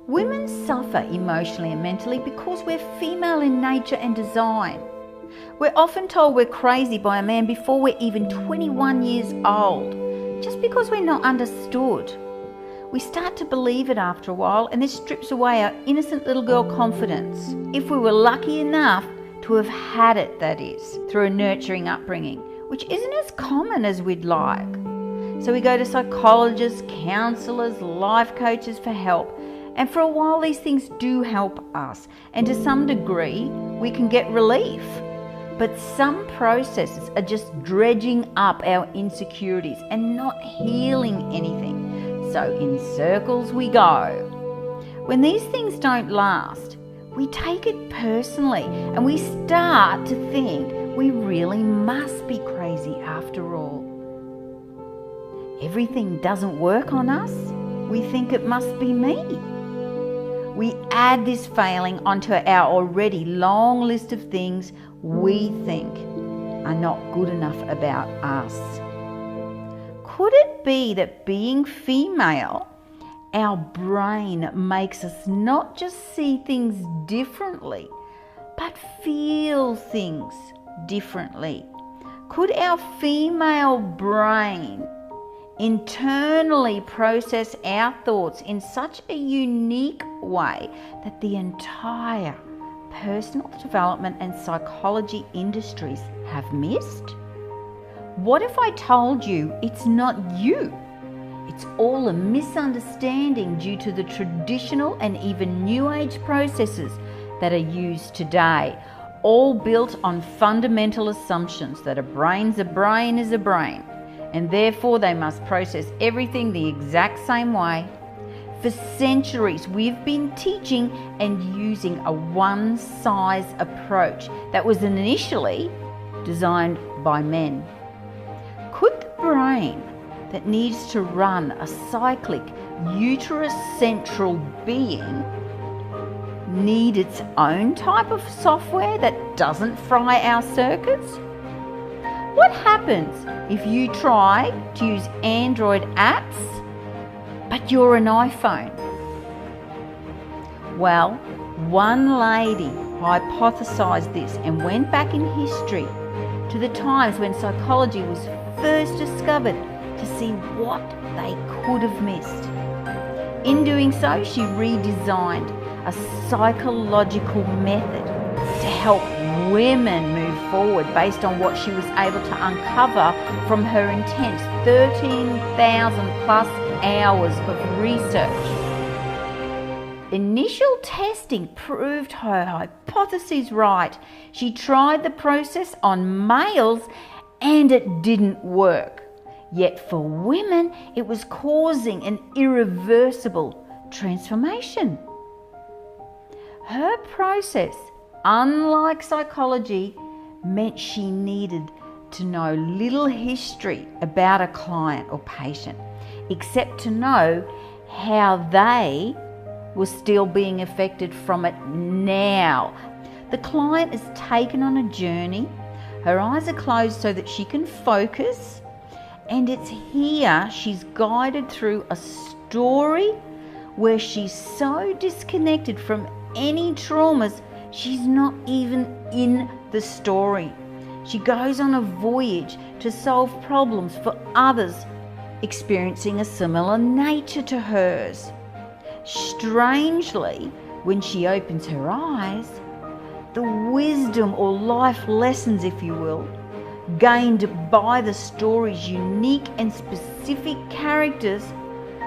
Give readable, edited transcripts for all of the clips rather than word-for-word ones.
Women suffer emotionally and mentally because we're female in nature and design. We're often told we're crazy by a man before we're even 21 years old, just because we're not understood. We start to believe it after a while, and this strips away our innocent little girl confidence. If we were lucky enough to have had it, that is, through a nurturing upbringing, which isn't as common as we'd like. So we go to psychologists, counsellors, life coaches for help. And for a while these things do help us, and to some degree we can get relief. But some processes are just dredging up our insecurities and not healing anything. So in circles we go. When these things don't last, we take it personally and we start to think we really must be crazy after all. Everything doesn't work on us. We think it must be me. We add this failing onto our already long list of things we think are not good enough about us. Could it be that being female, our brain makes us not just see things differently, but feel things differently? Could our female brain internally process our thoughts in such a unique way that the entire personal development and psychology industries have missed? What if I told you it's not you? It's all a misunderstanding due to the traditional and even new age processes that are used today, all built on fundamental assumptions that a brain's a brain is a brain, and therefore they must process everything the exact same way. For centuries we've been teaching and using a one-size approach that was initially designed by men. Could the brain that needs to run a cyclic uterus-central being need its own type of software that doesn't fry our circuits? What happens if you try to use Android apps, but you're an iPhone? Well, one lady hypothesized this and went back in history to the times when psychology was first discovered to see what they could have missed. In doing so, she redesigned a psychological method to help women move forward based on what she was able to uncover from her intense 13,000 plus hours of research. Initial testing proved her hypotheses right. She tried the process on males and it didn't work. Yet for women, it was causing an irreversible transformation. Her process, unlike psychology, meant she needed to know little history about a client or patient, except to know how they were still being affected from it now. The client is taken on a journey. Her eyes are closed so that she can focus, and it's here she's guided through a story where she's so disconnected from any traumas, she's not even in the story. She goes on a voyage to solve problems for others experiencing a similar nature to hers. Strangely, when she opens her eyes, the wisdom or life lessons, if you will, gained by the story's unique and specific characters,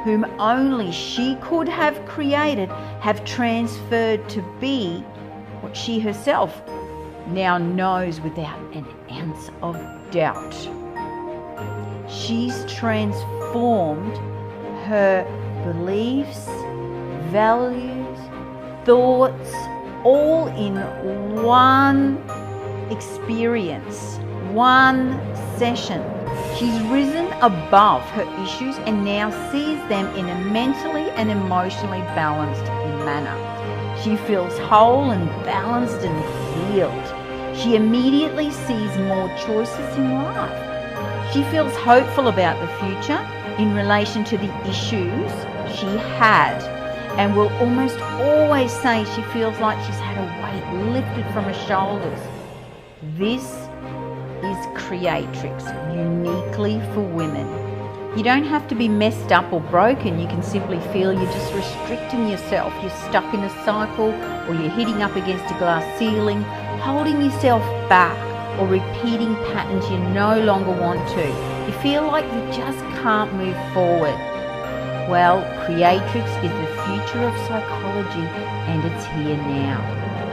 whom only she could have created, have transferred to be what she herself now knows without an ounce of doubt. She's transformed her beliefs, values, thoughts, all in one experience, one session. She's risen above her issues and now sees them in a mentally and emotionally balanced manner. She feels whole and balanced and healed. She immediately sees more choices in life. She feels hopeful about the future in relation to the issues she had, and will almost always say she feels like she's had a weight lifted from her shoulders. This is Creatrix, uniquely for women. You don't have to be messed up or broken. You can simply feel you're just restricting yourself. You're stuck in a cycle, or you're hitting up against a glass ceiling, holding yourself back, or repeating patterns you no longer want to. You feel like you just can't move forward. Well, Creatrix is the future of psychology, and it's here now.